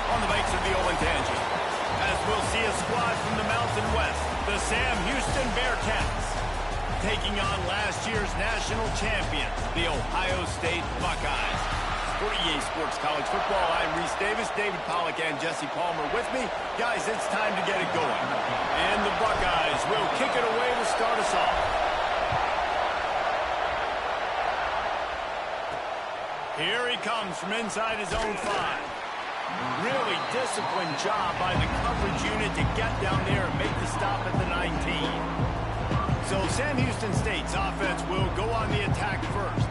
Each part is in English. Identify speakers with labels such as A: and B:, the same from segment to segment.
A: on the banks of the Olentangy. As we'll see a squad from the Mountain West, the Sam Houston Bearcats, taking on last year's national champions, the Ohio State Buckeyes. For EA Sports College Football, I'm Reese Davis, David Pollack, and Jesse Palmer with me. Guys, it's time to get it going. And the Buckeyes will kick it away to start us off. Here he comes from inside his own 5. Really disciplined job by the coverage unit to get down there and make the stop at the 19. So Sam Houston State's offense will go on the attack first.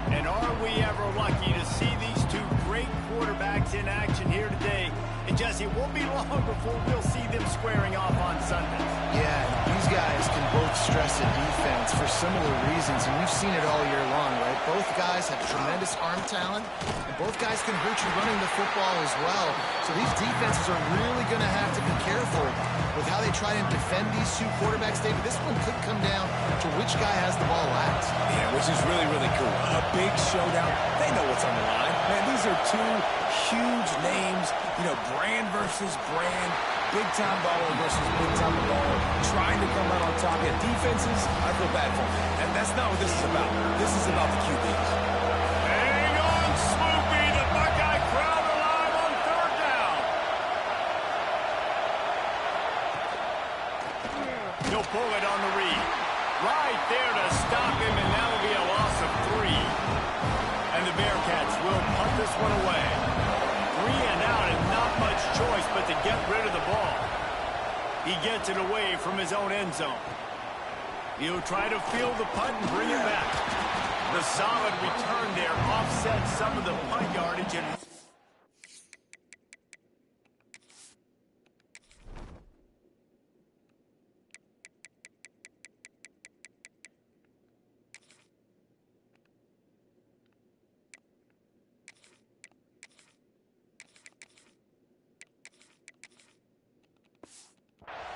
A: And are we ever lucky to see these two great quarterbacks in action here today? And Jesse, it won't be long before we'll see them squaring off on Sundays.
B: Yeah, these guys can both stress a defense for similar reasons, and we've seen it all year long, right? Both guys have tremendous arm talent, and both guys can hurt you running the football as well. So these defenses are really going to have to be careful with how they try and defend these two quarterbacks. David, this one could come down to which guy has the ball last.
C: Yeah, which is really, really cool. A big showdown. They know what's on the line. Man, these are two huge names, you know, brand versus brand, big-time baller versus big-time baller, trying to come out on top. Yeah, defenses, I feel bad for them. And that's not what this is about. This is about the QBs.
A: Hang on, Sloopy. The Buckeye crowd alive on third down. He'll pull it on the read. Right there to stop him, and that'll be a loss of 3. And the Bearcats will punt this one away. 3 and out, and not much choice but to get rid of the ball. He gets it away from his own end zone. He'll try to field the punt and bring it back. The solid return there offsets some of the punt yardage and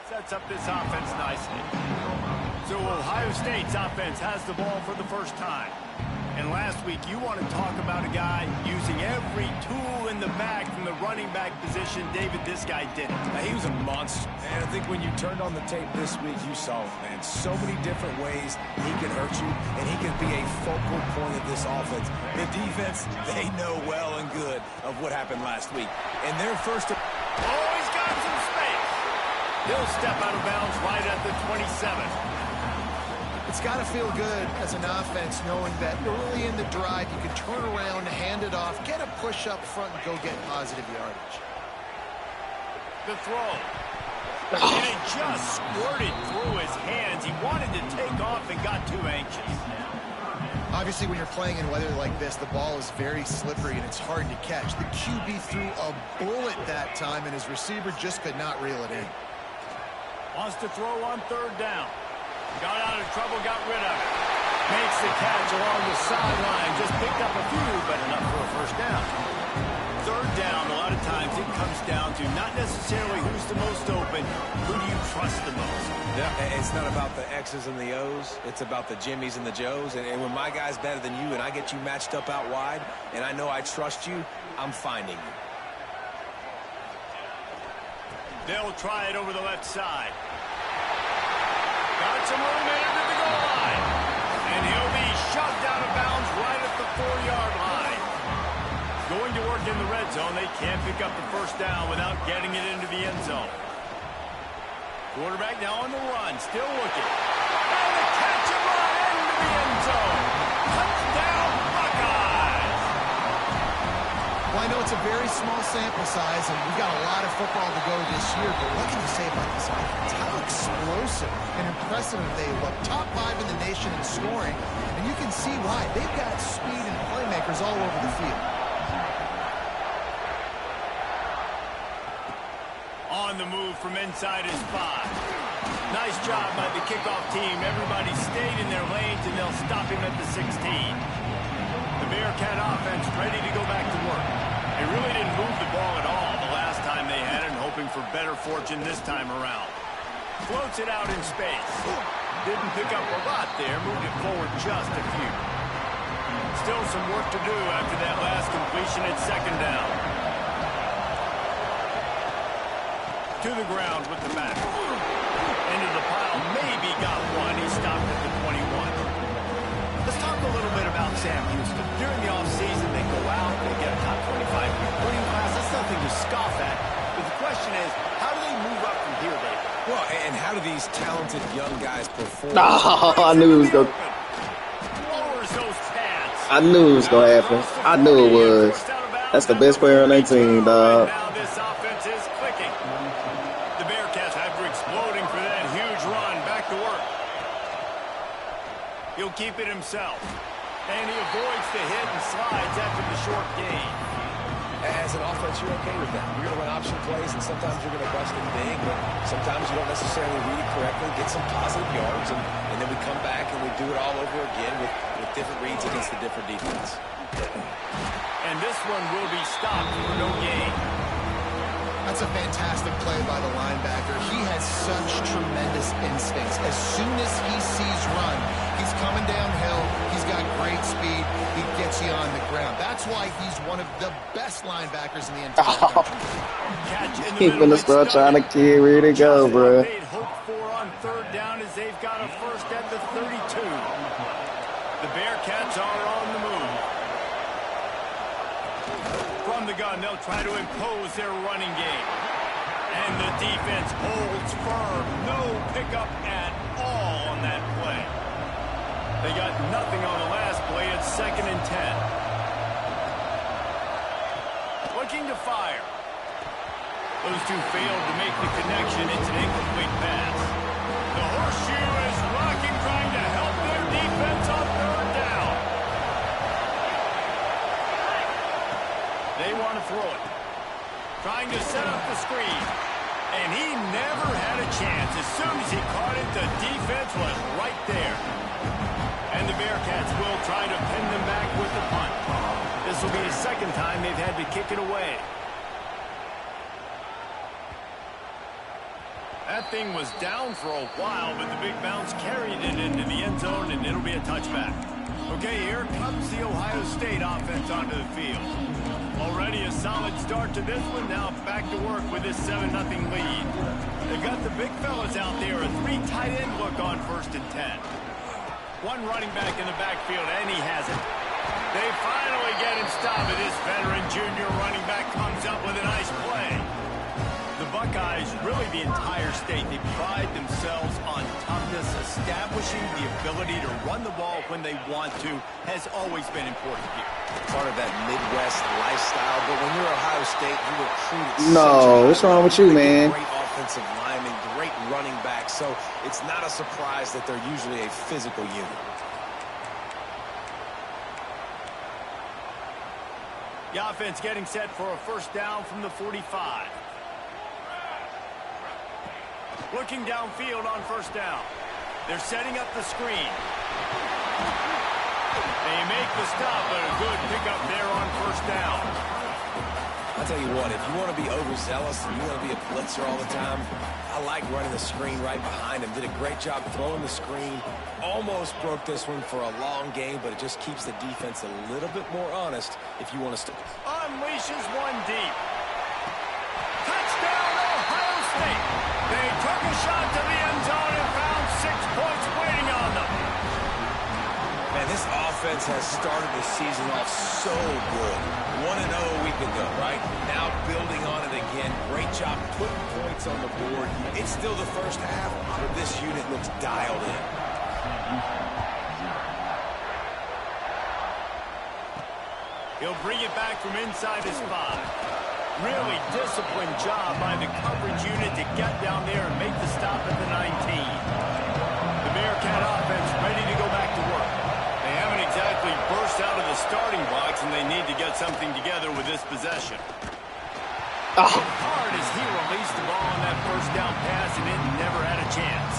A: sets up this offense nicely. So Ohio State's offense has the ball for the first time. And last week, you want to talk about a guy using every tool in the bag from the running back position. David, this guy did it.
C: He was a monster. And I think when you turned on the tape this week, you saw it, man. So many different ways he can hurt you, and he can be a focal point of this offense. The defense, they know well and good of what happened last week. And their first...
A: Oh, he's got some space. He'll step out of bounds right at the 27.
B: It's got to feel good as an offense knowing that early in the drive you can turn around, hand it off, get a push up front, and go get positive yardage.
A: The throw. And it just squirted through his hands. He wanted to take off and got too anxious.
B: Obviously, when you're playing in weather like this, the ball is very slippery and it's hard to catch. The QB threw a bullet that time, and his receiver just could not reel it in.
A: Wants to throw on third down. Got out of trouble, got rid of it. Makes the catch along the sideline. Just picked up a few, but enough for a first down. Third down, a lot of times it comes down to not necessarily who's the most open, who do you trust the most?
C: Yeah, it's not about the X's and the O's. It's about the Jimmys and the Joes. And when my guy's better than you and I get you matched up out wide, and I know I trust you, I'm finding you.
A: They'll try it over the left side. Got some room into the goal line. And he'll be shoved out of bounds right at the 4-yard line. Going to work in the red zone. They can't pick up the first down without getting it into the end zone. Quarterback now on the run. Still looking. And the catch and run into the end zone. Touchdown, Buckeyes!
B: Well, I know it's a very small sample size, and we've got a lot of football to go this year, but what can you say about this offense? How explosive and impressive they look. Top 5 in the nation in scoring, and you can see why. They've got speed and playmakers all over the field.
A: On the move from inside his 5. Nice job by the kickoff team. Everybody stayed in their lanes, and they'll stop him at the 16. The Bearcat offense ready to go back to work. They really didn't move the ball at all the last time they had it, hoping for better fortune this time around. Floats it out in space. Didn't pick up a lot there, moved it forward just a few. Still some work to do after that last completion at second down. to the ground with the back. Into the pile, maybe got one. He stopped at the 21. Let's talk a little bit about Sam Houston. During the offseason, they go out, they get a top 25 recruiting class. That's nothing to scoff at. But the question is, how do they move up from here, David?
C: Well, and how do these talented young guys perform?
D: Oh, I knew it was going to. I knew it was going to happen. I knew it was. That's the best player on their team, dog.
A: Now this offense is clicking. The Bearcats, after exploding for that huge run, back to work. He'll keep it himself. And he avoids the hit and slides after the short gain.
C: As an offense, you're okay with that. You're going to run option plays, and sometimes you're going to bust it big, but sometimes you don't necessarily read it correctly, get some positive yards, and then we come back and we do it all over again with different reads against the different defense.
A: And this one will be stopped for no gain.
B: That's a fantastic play by the linebacker. He has such tremendous instincts. As soon as he sees run, he's coming downhill. He's got great speed. He gets you on the ground. That's why he's one of the best linebackers in the entire country.
D: Keep in the start trying to carry to go, bro.
A: They'd hoped for on third down as they've got a first at the 32. The Bearcats are on the move. From the gun, they'll try to impose their running game. And the defense holds firm. No pickup at all on that play. They got nothing on the last play. It's 2nd and 10. Looking to fire. Those two failed to make the connection. It's an incomplete pass. The horseshoe is rocking, trying to help their defense on third down. They want to throw it. Trying to set up the screen. And he never had a chance. As soon as he caught it, the defense was right there. And the Bearcats will try to pin them back with the punt. This will be the second time they've had to kick it away. That thing was down for a while, but the big bounce carried it into the end zone, and it'll be a touchback. Okay, here comes the Ohio State offense onto the field. Already a solid start to this one. Now back to work with this 7-0 lead. They've got the big fellas out there. A 3 tight end look on 1st and 10. One running back in the backfield, and he has it. They finally get him stopped, and this veteran junior running back comes up with a nice play. The Buckeyes, really the entire state, they pride themselves on toughness. Establishing the ability to run the ball when they want to has always been important here.
C: Part of that Midwest lifestyle, but when you're Ohio State, you recruit.
D: No, what's wrong with you, man?
C: Great offensive linemen, great running back, so it's not a surprise that they're usually a physical unit.
A: The offense getting set for a first down from the 45. Looking downfield on first down. They're setting up the screen. They make the stop, but a good pickup there on first down.
C: I'll tell you what, if you want to be overzealous and you want to be a blitzer all the time, I like running the screen right behind him. Did a great job throwing the screen. Almost broke this one for a long game, but it just keeps the defense a little bit more honest if you want to stick.
A: Unleashes one deep. Touchdown, Ohio State. They took a shot to the end zone and found 6 points waiting on them.
C: Man, this offense has started the season off so good. 1-0 a week ago, right? Now building on it again. Great job putting points on the board. It's still the first half, but this unit looks dialed in.
A: He'll bring it back from inside his 5. Really disciplined job by the coverage unit to get down there and make the stop at the 19. The Bearcat offense ready to go back to work. They haven't exactly burst out of the starting box, and they need to get something together with this possession. Hard as he released the ball on that first down pass, and it never had a chance.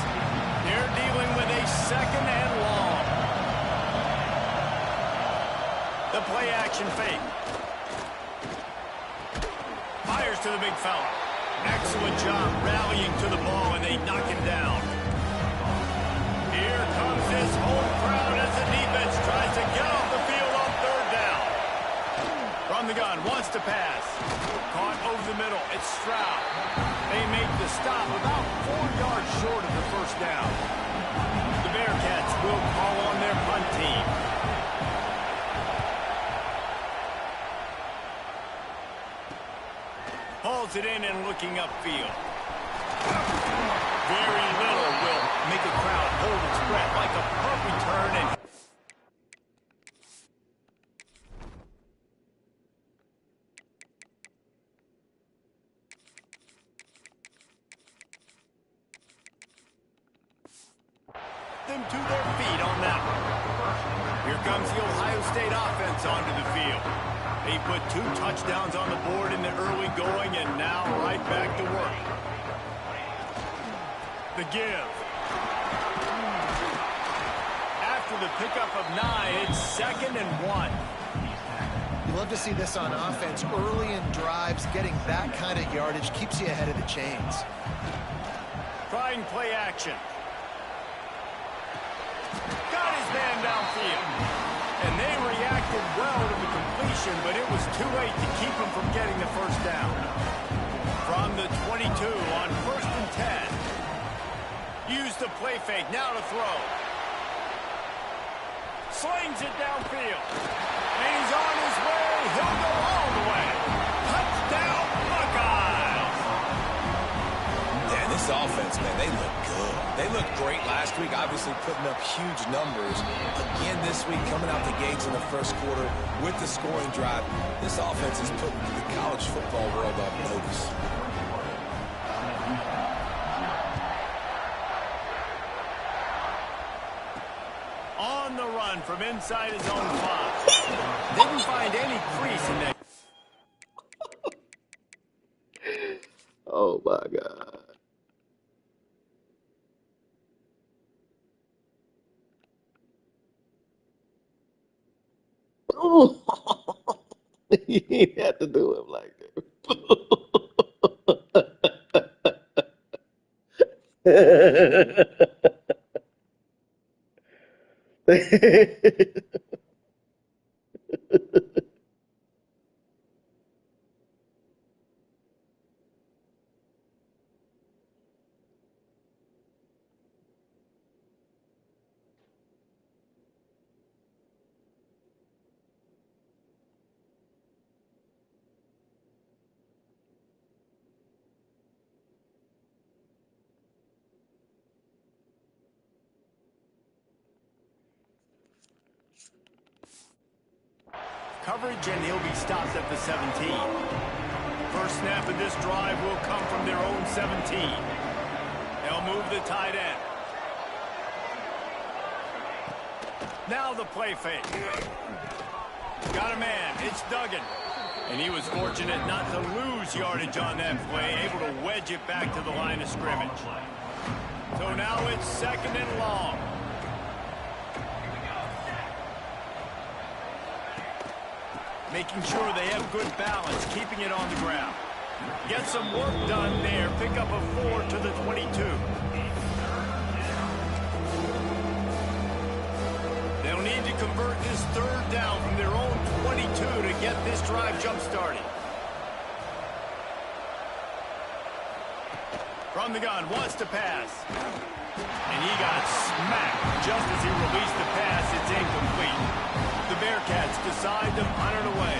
A: They're dealing with a 2nd and long. The play action fake. Fires to the big fella. Excellent job rallying to the ball, and they knock him down. Here comes this home crowd as the defense tries to get off the field on 3rd down. From the gun, wants to pass. Caught over the the middle. It's Stroud. They make the stop about 4 yards short of the first down. The Bearcats will call on their punt team. Hauls it in and looking upfield. Very little will make a crowd hold its breath like a punt return and them to their feet on that one. Here comes the Ohio State offense onto the field. They put 2 touchdowns on the board in the early going and now right back to work. The give. After the pickup of 9, it's 2nd and 1.
B: You love to see this on offense. Early in drives, getting that kind of yardage keeps you ahead of the chains.
A: Trying play action. Got his man downfield. And they reacted well to the completion, but it was too late to keep him from getting the first down. From the 22 on 1st and 10. Use the play fake, now to throw. Slings it downfield. And he's on his way. He'll go all the way. Touchdown, Buckeyes!
C: Yeah, this offense, man, they look good. They looked great last week, obviously putting up huge numbers. Again this week, coming out the gates in the first quarter with the scoring drive. This offense is putting the college football world on notice.
A: On the run from inside his own 5. Didn't find any crease in that.
D: Oh, my God. Oh, you didn't have to do him like that.
A: Coverage, and he'll be stopped at the 17. First snap of this drive will come from their own 17. They'll move the tight end. Now the play fake. Got a man. It's Duggan. And he was fortunate not to lose yardage on that play, able to wedge it back to the line of scrimmage. So now it's 2nd and long. Making sure they have good balance, keeping it on the ground. Get some work done there. Pick up a 4 to the 22. They'll need to convert this 3rd down from their own 22 to get this drive jump-started. From the gun, wants to pass. And he got smacked just as he released the pass. It's incomplete. The Bearcats decide to punt it away.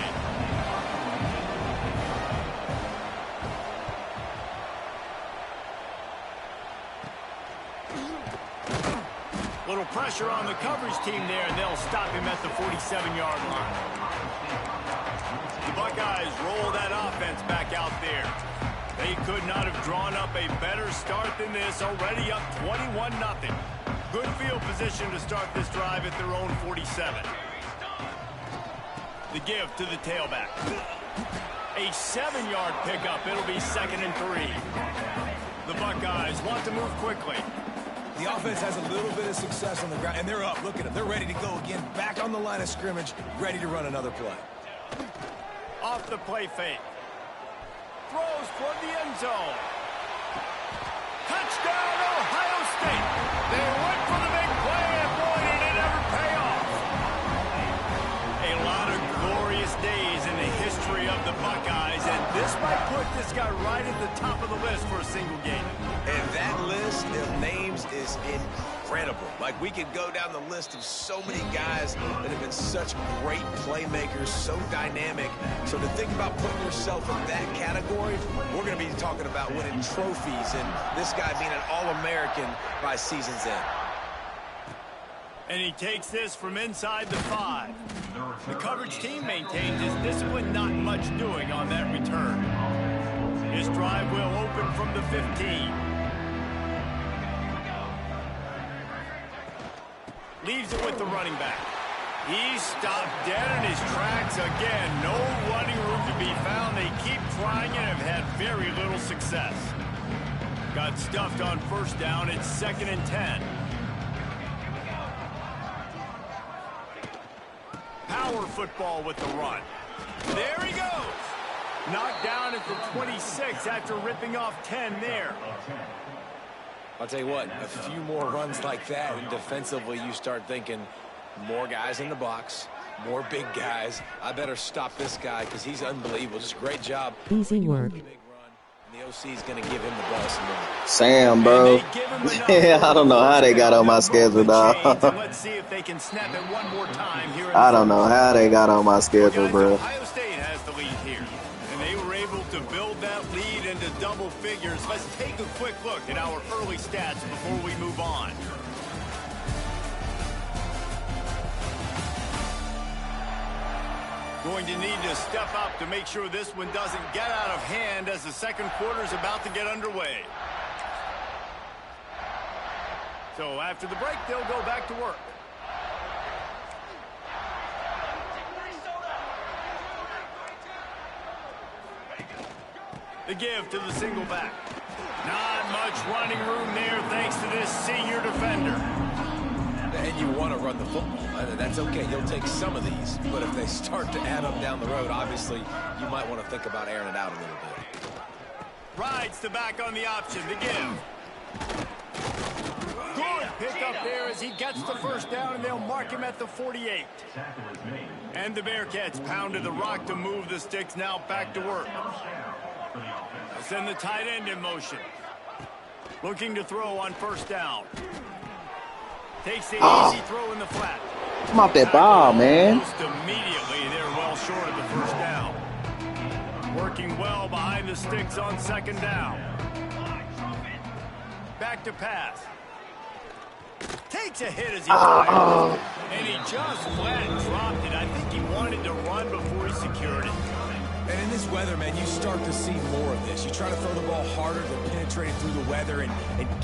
A: Little pressure on the coverage team there, and they'll stop him at the 47-yard line. The Buckeyes roll that offense back out there. They could not have drawn up a better start than this, already up 21-0. Good field position to start this drive at their own 47. The give to the tailback. A 7-yard pickup. It'll be 2nd and 3. The Buckeyes want to move quickly.
C: The offense has a little bit of success on the ground, and they're up. Look at them. They're ready to go again, back on the line of scrimmage, ready to run another play.
A: Off the play fake. Throws toward the end zone. Touchdown, Ohio State. They went for the big play, and boy, did it ever pay off. A lot of glorious days in the history of the Buckeyes, and this might put this guy right at the top of the list for a single game.
C: And that list of names is incredible. Like, we could go down the list of so many guys that have been such great playmakers, so dynamic. So to think about putting yourself in that category, we're going to be talking about winning trophies and this guy being an All-American by season's end.
A: And he takes this from inside the 5. The coverage team maintains his discipline, not much doing on that return. His drive will open from the 15. Leaves it with the running back. He's stopped dead in his tracks again. No running room to be found. They keep trying and have had very little success. Got stuffed on first down. It's 2nd and 10. Power football with the run. There he goes. Knocked down at the 26 after ripping off 10 there.
C: I'll tell you what, a few more runs like that, and defensively you start thinking more guys in the box, more big guys. I better stop this guy because he's unbelievable. Just great job.
E: Easy work.
C: The OC is going to give him the ball some more.
D: Sam, bro. Yeah, I don't know how they got on my schedule, dog.
A: Let's see if they can snap it one more time here.
D: I don't know how they got on my schedule, bro.
A: Ohio State has the lead here, and they were able to build that lead into double figures. Let's take a quick look at our early stats before we move on. Going to need to step up to make sure this one doesn't get out of hand as the second quarter is about to get underway. So after the break, they'll go back to work. The give to the single back. Not much running room there thanks to this senior defender.
C: And you want to run the football. That's okay. You'll take some of these. But if they start to add up down the road, obviously, you might want to think about airing it out a little bit.
A: Rides the back on the option. The give. Good pick up there as he gets the first down, and they'll mark him at the 48. And the Bearcats pounded the rock to move the sticks. Now back to work. They'll send the tight end in motion. Looking to throw on first down. Takes the easy throw in the flat.
D: Come off that ball, man.
A: Almost immediately, they're well short of the first down. Working well behind the sticks on second down. Back to pass. Takes a hit as he fires. And he just flat dropped it. I think he wanted to run before he secured it.
C: And in this weather, man, you start to see more of this. You try to throw the ball harder to penetrate it through the weather and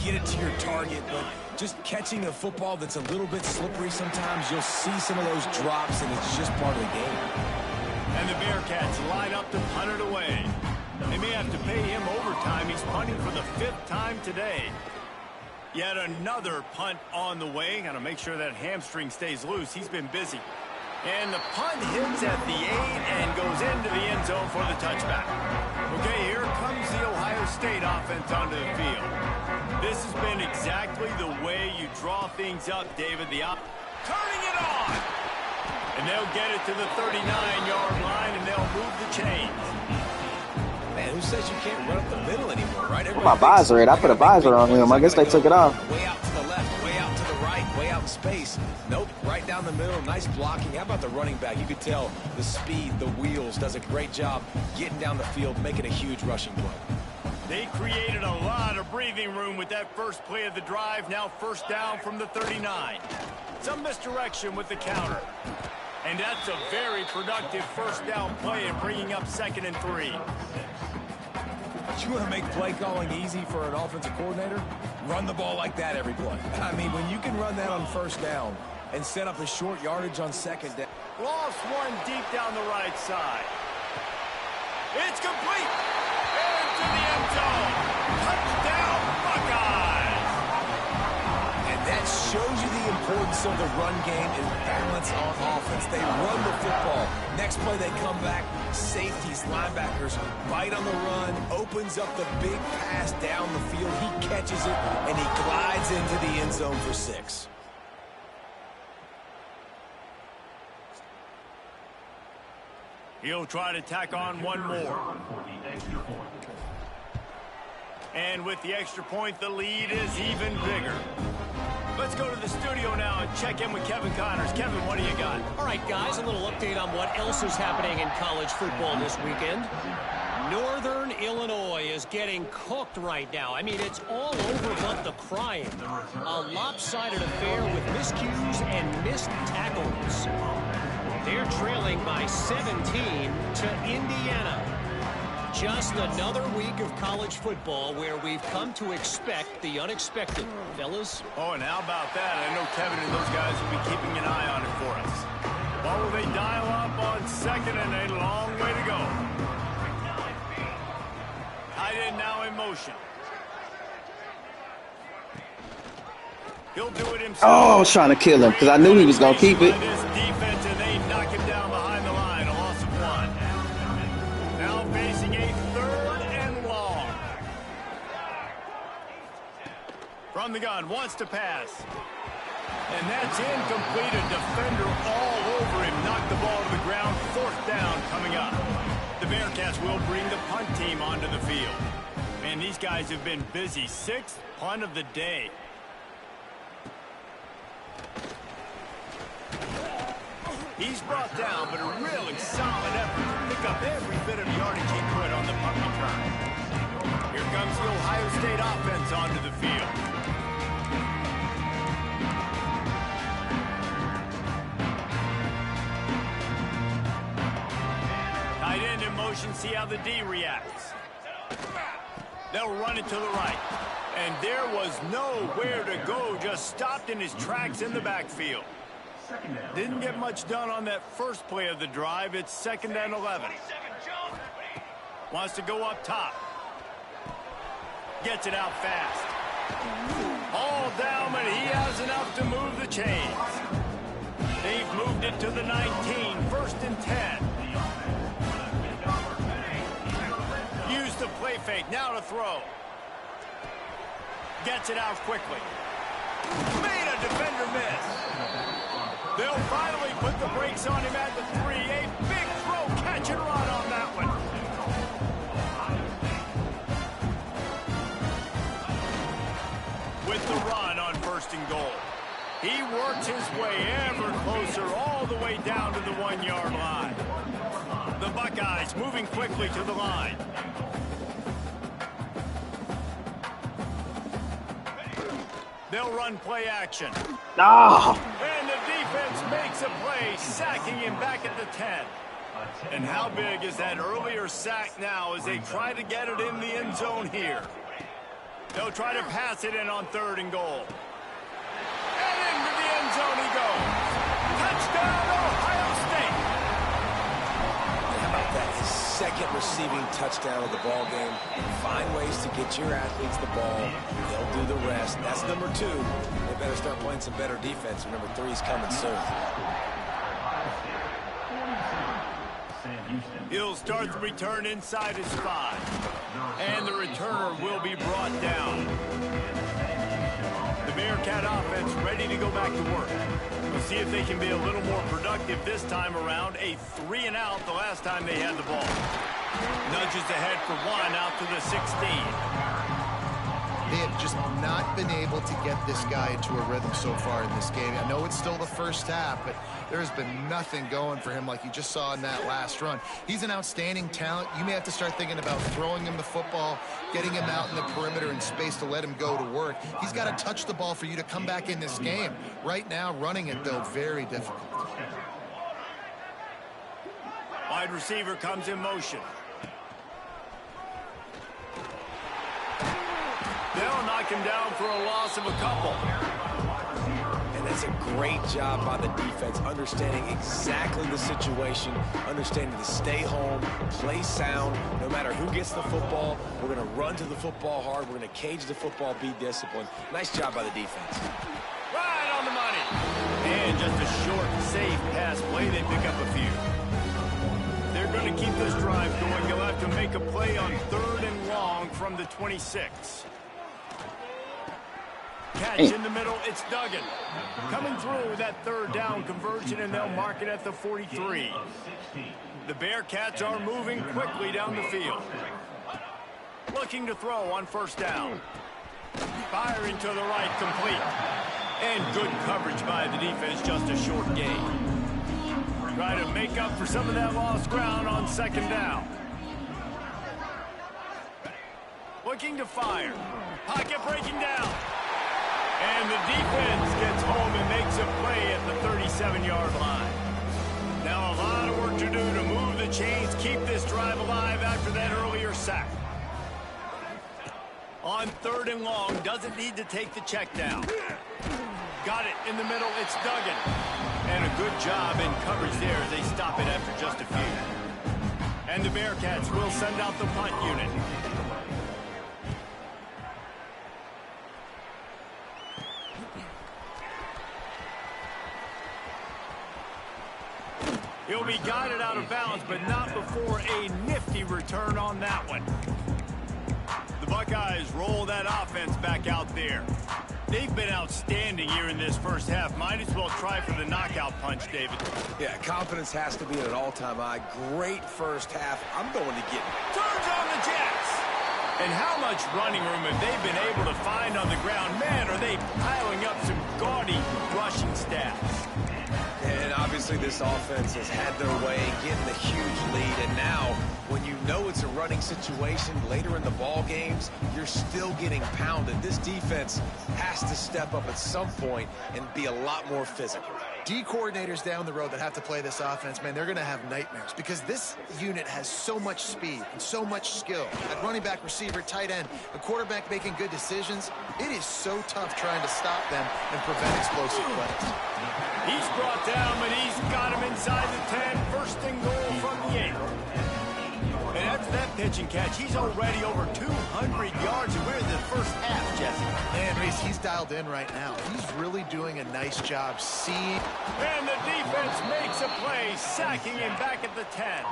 C: get it to your target, but just catching a football that's a little bit slippery sometimes, you'll see some of those drops, and it's just part of the game.
A: And the Bearcats line up to punt it away. They may have to pay him overtime. He's punting for the 5th time today. Yet another punt on the way. Got to make sure that hamstring stays loose. He's been busy. And the punt hits at the 8 and goes into the end zone for the touchback. Okay, here comes the Ohio State offense onto the field. This has been exactly the way you draw things up, David. Turning it on! And they'll get it to the 39-yard line, and they'll move the chains.
C: Man, who says you can't run up the middle anymore, right?
D: My visor, I put a visor on him. I guess they took it off.
C: Way out to the left, way out to the right, way out in space. Nope, right down the middle. Nice blocking. How about the running back? You could tell the speed, the wheels, does a great job getting down the field, making a huge rushing play.
A: They created a lot of breathing room with that first play of the drive. Now first down from the 39. Some misdirection with the counter. And that's a very productive first down play and bringing up 2nd and 3.
C: But you want to make play calling easy for an offensive coordinator? Run the ball like that every play. I mean, when you can run that on first down and set up a short yardage on second down.
A: Lost one deep down the right side. It's complete. Into the end zone. Touchdown, Buckeyes.
C: And that shows you the importance of the run game and balance on offense. They run the football. Next play, they come back. Safeties, linebackers, bite on the run, opens up the big pass down the field. He catches it, and he glides into the end zone for 6.
A: He'll try to tack on one more. And with the extra point, the lead is even bigger. Let's go to the studio now and check in with Kevin Connors. Kevin, what do you got?
E: All right, guys, a little update on what else is happening in college football this weekend. Northern Illinois is getting cooked right now. I mean, it's all over but the crying. A lopsided affair with miscues and missed tackles. They're trailing by 17 to Indiana. Just another week of college football where we've come to expect the unexpected, fellas.
A: Oh, and how about that? I know Kevin and those guys will be keeping an eye on it for us. What will they dial up on second and a long way to go? Tight end now in motion. He'll do it himself.
D: Oh, I was trying to kill him because I knew he was going to keep it.
A: This defense, and they knock him down behind the line. A loss of 1. Now facing a 3rd and long. From the gun, wants to pass. And that's incomplete. A defender all over him. Knocked the ball to the ground. 4th down coming up. The Bearcats will bring the punt team onto the field. Man, these guys have been busy. 6th punt of the day. He's brought down, but a really solid effort to pick up every bit of yardage he could on the punt return. Here comes the Ohio State offense onto the field. Tight end in motion, see how the D reacts. They'll run it to the right. And there was nowhere to go, just stopped in his tracks in the backfield. Didn't get much done on that first play of the drive. It's 2nd and 11. Wants to go up top. Gets it out fast. All down, but he has enough to move the chains. They've moved it to the 19. 1st and 10. Use the play fake. Now to throw. Gets it out quickly. Made a defender miss. They'll finally put the brakes on him at the 3. A big throw, catch and run on that one. With the run on 1st and goal. He works his way ever closer all the way down to the 1-yard line. The Buckeyes moving quickly to the line. They'll run play action.
D: Ah!
A: And the defense makes a play, sacking him back at the 10. And how big is that earlier sack now as they try to get it in the end zone here? They'll try to pass it in on 3rd and goal. And into the end zone he goes. Touchdown, Ohio State.
C: How about that? His 2nd receiving touchdown of the ball game. Find ways to get your athletes the ball. They'll do the rest. That's number 2. They better start playing some better defense. Number 3's coming soon.
A: He'll start the return inside his 5. And the returner will be brought down. The Bearcat offense ready to go back to work. We'll see if they can be a little more productive this time around. A 3 and out the last time they had the ball. Nudges ahead for 1 out to the 16.
B: They have just not been able to get this guy into a rhythm so far in this game. I know it's still the first half, but there's been nothing going for him like you just saw in that last run. He's an outstanding talent. You may have to start thinking about throwing him the football, getting him out in the perimeter in space to let him go to work. He's got to touch the ball for you to come back in this game. Right now, running it, though, very difficult.
A: Wide receiver comes in motion. They'll knock him down for a loss of a couple.
C: And that's a great job by the defense, understanding exactly the situation, understanding to stay home, play sound. No matter who gets the football, we're going to run to the football hard. We're going to cage the football, be disciplined. Nice job by the defense.
A: Right on the money. And just a short, safe pass play. They pick up a few. They're going to keep this drive going. You'll have to make a play on 3rd and long from the 26. Catch in the middle, it's Duggan. Coming through that 3rd down conversion, and they'll mark it at the 43. The Bearcats are moving quickly down the field. Looking to throw on first down. Firing to the right, complete. And good coverage by the defense, just a short gain. Try to make up for some of that lost ground on second down. Looking to fire. Pocket breaking down. And the defense gets home and makes a play at the 37-yard line. Now a lot of work to do to move the chains, keep this drive alive after that earlier sack. On third and long, doesn't need to take the check down. Got it in the middle, it's Duggan. And a good job in coverage there as they stop it after just a few. And the Bearcats will send out the punt unit. He'll be guided out of bounds, but not before a nifty return on that one. The Buckeyes roll that offense back out there. They've been outstanding here in this first half. Might as well try for the knockout punch, David.
C: Yeah, confidence has to be at an all-time high. Great first half. I'm going to get it.
A: Turns on the Jets. And how much running room have they been able to find on the ground? Man, are they piling up some gaudy rushing stats.
C: And obviously this offense has had their way, getting the huge lead. And now, when you know it's a running situation later in the ball games, you're still getting pounded. This defense has to step up at some point and be a lot more physical.
B: D coordinators down the road that have to play this offense, man, they're going to have nightmares because this unit has so much speed and so much skill. At running back, receiver, tight end, the quarterback making good decisions. It is so tough trying to stop them and prevent explosive plays.
A: He's brought down, but he's got him inside the 10. First and goal from the 8. And after that pitch and catch, he's already over 200 yards, and we're in the first half, Jesse.
B: Man, Reese, he's dialed in right now. He's really doing a nice job seeing.
A: And the defense makes a play, sacking him back at the 10.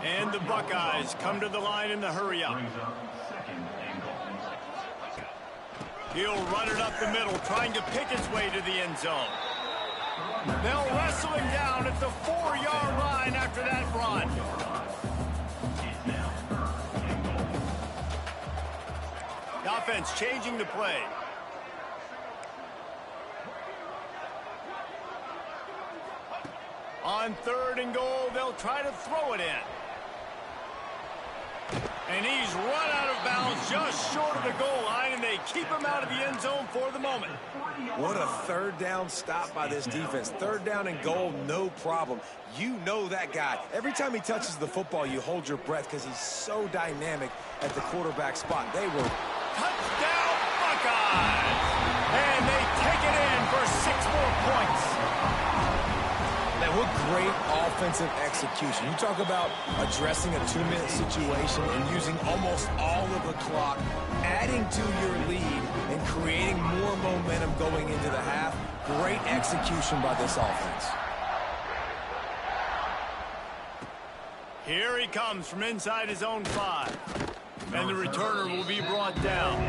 A: And the Buckeyes come to the line in the hurry-up. He'll run it up the middle, trying to pick his way to the end zone. They'll wrestle him down at the 4-yard line after that run. The offense changing the play. On third and goal, they'll try to throw it in. And he's run out of bounds just short of the goal line, and they keep him out of the end zone for the moment.
C: What a third down stop by this defense. Third down and goal, no problem. You know that guy. Every time he touches the football, you hold your breath because he's so dynamic at the quarterback spot. They were...
A: Touchdown, Buckeyes! And they take it in for 6 more points.
C: Man, what great offensive execution. You talk about addressing a 2-minute situation and using almost all of the clock, adding to your lead and creating more momentum going into the half. Great execution by this offense.
A: Here he comes from inside his own 5. And the returner will be brought down.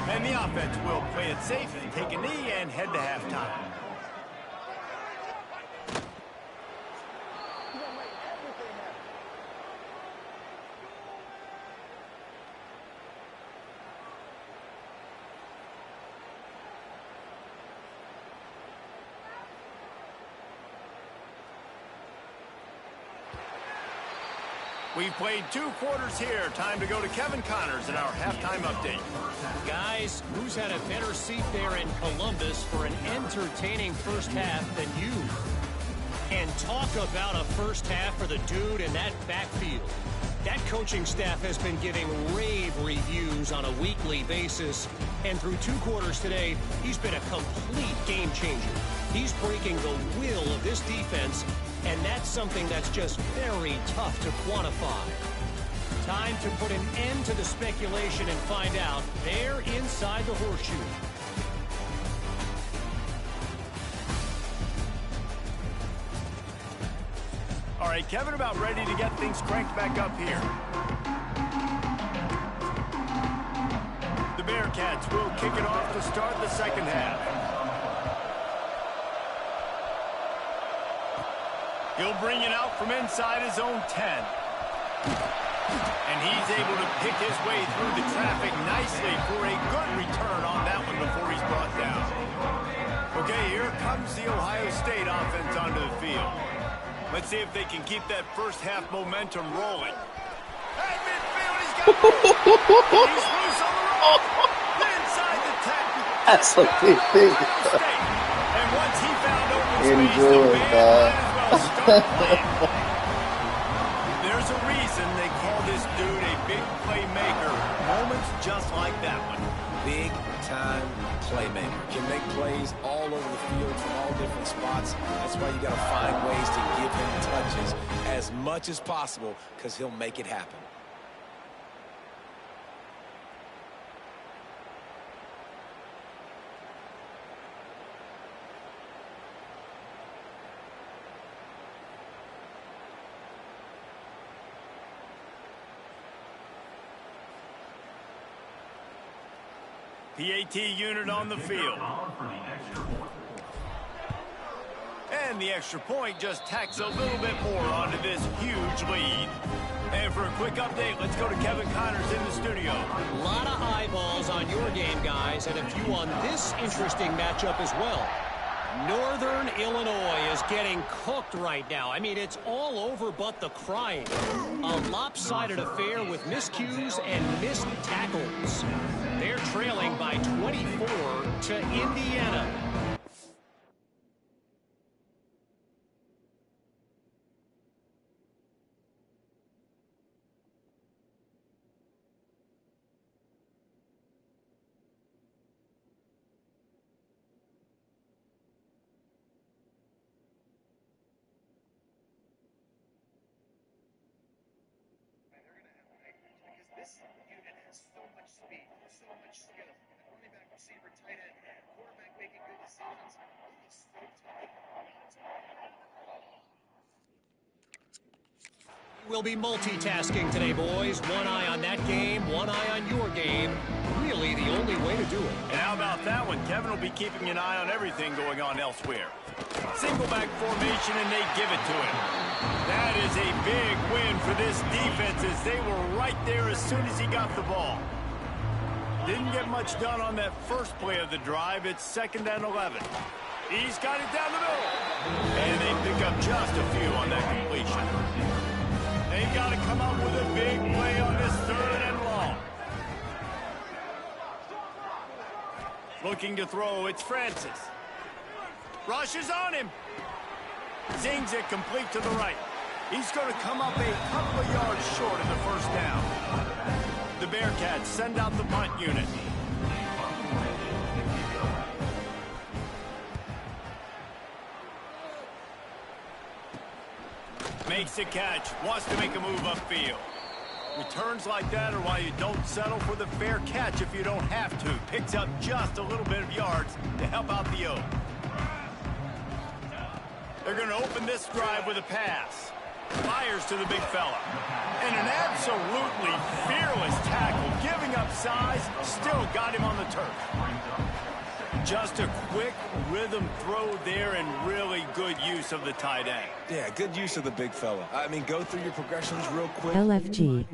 A: And the offense will play it safe and take a knee and head to halftime. We've played 2 quarters here. Time to go to Kevin Connors in our halftime update.
E: Guys, who's had a better seat there in Columbus for an entertaining first half than you? And talk about a first half for the dude in that backfield. That coaching staff has been giving rave reviews on a weekly basis. And through 2 quarters today, he's been a complete game changer. He's breaking the will of this defense, and that's something that's just very tough to quantify. Time to put an end to the speculation and find out. They're inside the horseshoe.
A: All right, Kevin, about ready to get things cranked back up here. The Bearcats will kick it off to start the second half. He'll bring it out from inside his own 10. And he's able to pick his way through the traffic nicely for a good return on that one before he's brought down. Okay, here comes the Ohio State offense onto the field. Let's see if they can keep that first half momentum rolling. At midfield, he's got it. He's loose on the road. Inside the 10.
D: That's a big thing.
A: And once he found open space,
D: Enjoy,
A: the man might as well start playing. There's a reason they call this dude a big playmaker. Moments just like that one.
C: Big-time playmaker. Can make plays all over the field from all different spots. That's why you got to find ways to give him touches as much as possible because he'll make it happen.
A: PAT unit on the field. And the extra point just tacks a little bit more onto this huge lead. And for a quick update, let's go to Kevin Connors in the studio.
E: A lot of eyeballs on your game, guys, and a few on this interesting matchup as well. Northern Illinois is getting cooked right now. I mean, it's all over but the crying. A lopsided affair with miscues and missed tackles. They're trailing by 24 to Indiana.
B: This unit has so much speed, so much skill. Running back, receiver, tight end, quarterback making good decisions. It's so tough.
E: We'll be multitasking today, boys. One eye on that game, one eye on your game. Really the only way to do it.
A: And how about that one? Kevin will be keeping an eye on everything going on elsewhere. Single back formation, and they give it to him. That is a big win for this defense as they were right there as soon as he got the ball. Didn't get much done on that first play of the drive. It's 2nd and 11. He's got it down the middle. And they pick up just a few on that completion. They've got to come up with a big play on this 3rd and long. Looking to throw, it's Francis. Rushes on him. Zings it complete to the right. He's going to come up a couple of yards short of the first down. The Bearcats send out the punt unit. Makes the catch. Wants to make a move upfield. Returns like that are why you don't settle for the fair catch if you don't have to. Picks up just a little bit of yards to help out the O. They're going to open this drive with a pass. Fires to the big fella. And an absolutely fearless tackle. Giving up size, still got him on the turf. Just a quick rhythm throw there and really good use of the tight end.
C: Yeah, good use of the big fella. I mean, go through your progressions real quick.
F: LFG.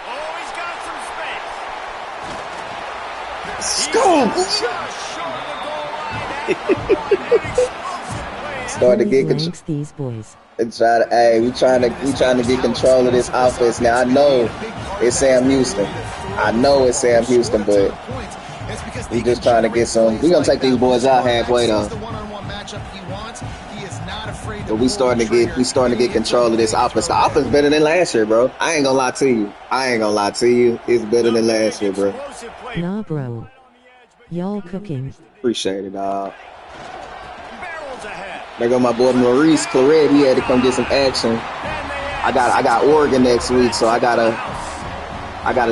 A: Oh, he's got some space.
D: Scoop!
A: Just short of the goal line. An explosive play.
D: Starting to get
F: Blanks these boys.
D: we trying to get control of this offense now. I know it's Sam Houston. But we just trying to get some. We're gonna take these boys out halfway though. But we starting to get control of this offense. The offense better than last year, bro. I ain't gonna lie to you. It's better than last year, bro.
F: Nah, bro. Y'all cooking.
D: Appreciate it, dog.
A: Barrels ahead.
D: There go my boy Maurice Claret. He had to come get some action. I got Oregon next week, so I gotta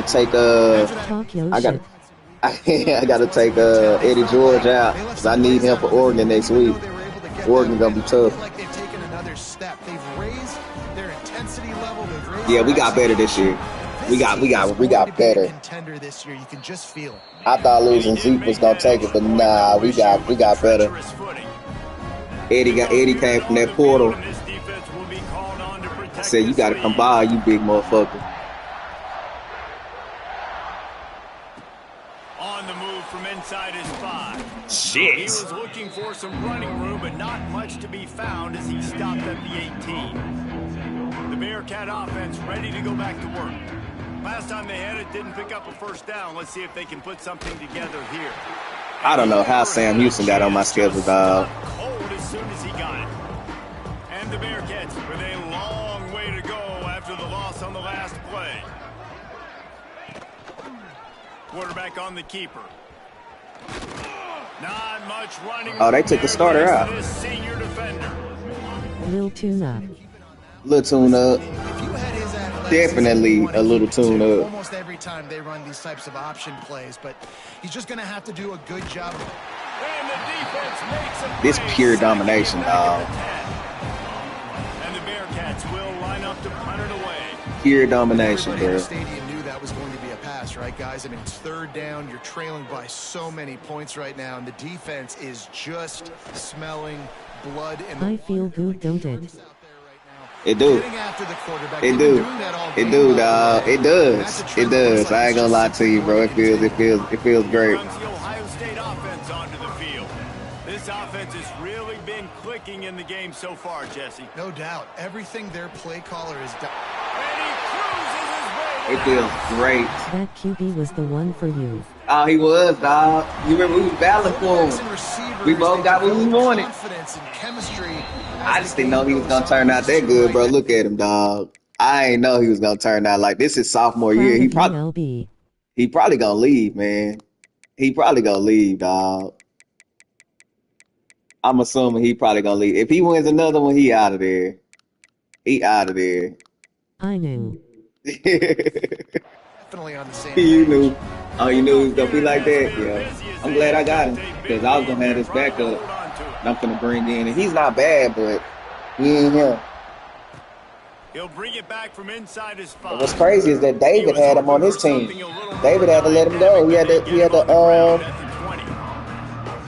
D: take
F: Talk your
D: I got
F: shit.
D: I gotta take Eddie George out because I need him for Oregon next week. Oregon gonna be tough. Yeah, we got better this year. We got better.
B: Contender this year, you can just feel it.
D: I thought losing Zeke was gonna take it, but nah, we got better. Eddie came from that portal.
A: And this defense will be called on to protect
D: Said, you
A: this
D: got to
A: lead.
D: come by, you big motherfucker.
A: On the move from inside his 5.
D: Shit.
A: He was looking for some running room, but not much to be found as he stopped at the 18. The Bearcat offense ready to go back to work. Last time they had it, didn't pick up a first down. Let's see if they can put something together here.
D: I don't know how Sam Houston got on my schedule, dog.
A: Cold as soon as he got it. And the Bearcats with a long way to go after the loss on the last play. Quarterback on the keeper. Not much running.
D: Oh, they took the starter out.
A: This senior defender.
F: Lil Tuna.
D: Little tune up.
B: If you had his athleticism,
D: Definitely
B: you wanna
D: a little
B: keep it
D: tune
B: too,
D: up.
B: almost every time they run these types of option plays, but he's just going to have to do a good job.
A: And the defense makes a
D: This
A: play,
D: pure
A: sacking him
D: domination,
A: back at
D: dog.
A: the 10. And the Bearcats will line up to punt it away.
D: Pure domination,
B: Everybody in
D: bro.
B: the stadium knew that was going to be a pass, right, guys? I mean, it's third down. You're trailing by so many points right now, and the defense is just smelling blood in the
F: I feel good, don't it?
D: It do.
B: Getting after the quarterback.
D: It
B: They've
D: do.
B: been doing that all
D: It
B: game,
D: do,
B: by the
D: dog.
B: way.
D: It
B: And
D: does.
B: that's a
D: It
B: trend that looks
D: does.
B: like
D: I ain't
B: it's
D: gonna
B: just
D: lie to you, bro. It feels great.
A: Comes the Ohio State offense onto the field. This offense has really been clicking in the game so far, Jesse.
B: No doubt. Everything their play caller has done.
A: And he cruises his way.
D: It feels great.
F: That QB was the one for you.
D: Oh, he was, dog. You remember we was battling for
B: Quarterbacks and
D: him.
B: receivers,
D: We both
B: they
D: got what we
B: develop
D: wanted.
B: confidence and chemistry as
D: I
B: the
D: just didn't
B: game
D: know he was
B: goes
D: gonna
B: on.
D: turn out that
B: It's
D: good,
B: right
D: bro.
B: now.
D: Look at him, dog. I ain't know he was gonna turn out like this. Is sophomore year.
F: Proud of ELB.
D: He probably gonna leave, man. He probably gonna leave, dog. I'm assuming he probably gonna leave. If he wins another one, he out of there. He out of there.
F: I knew.
B: Definitely on the same
D: You
B: page.
D: knew. Oh, you knew he was gonna be like that? Yeah. I'm glad I got him because I was gonna have this backup. And I'm gonna bring in, and he's not bad, but he ain't him.
A: He'll bring it back from inside his 5.
D: And what's crazy is that David had him on his team. David had to let him go. He had to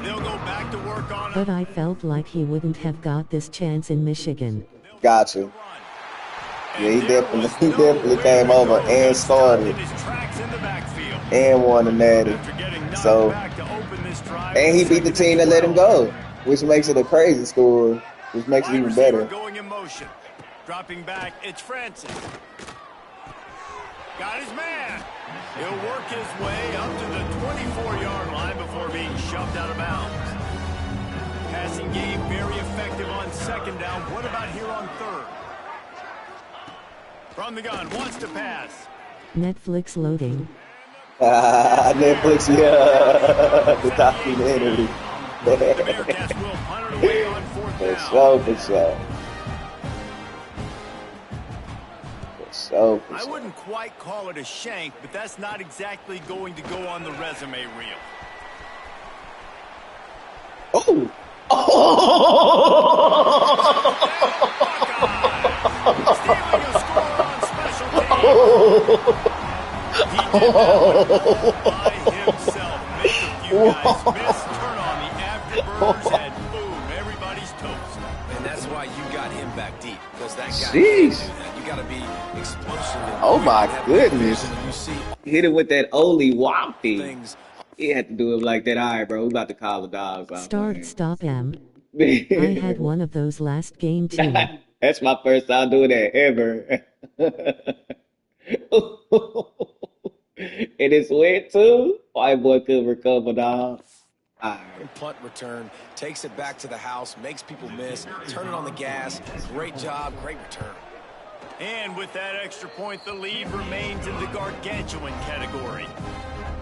A: They'll go back to work on
F: But I felt like he wouldn't have got this chance in Michigan.
D: Gotcha. Yeah, he definitely came over and started and won the natty. So, and he beat the team that let him go, which makes it a crazy score, which makes it even better.
A: Going in motion. Dropping back, it's Francis. Got his man. He'll work his way up to the 24-yard line before being shoved out of bounds. Passing game very effective on second down. What about here on third? From the gun, wants to pass.
F: Netflix loading.
D: Netflix, yeah. The documentary.
A: The Bearcats will punt it away on fourth
D: For
A: down.
D: sure, for sure.
A: I wouldn't quite call it a shank, but that's not exactly going to go on the resume reel.
D: Oh!
A: Stealing a score on special teams. He did that one by himself. Make a few guys miss, turn on the afterburners, and boom, everybody's toast.
C: And that's why you got him back deep, because that guy
D: Jeez.
C: can't do that. You got to be explosive. and
D: Oh
C: quick
D: my
C: and have
D: goodness.
C: vision, and you see
D: Hit it with that Ole Whoppy.
C: things.
D: He had to do it like that. All right, bro. We about to call the dogs out.
F: Start, stop, I had one of those last game too.
D: That's my first time doing that ever. And it's wet too. White boy could recover, dog. All right.
C: Punt return, takes it back to the house, makes people miss, turn it on the gas. Great job, great return.
A: And with that extra point, the lead remains in the gargantuan category.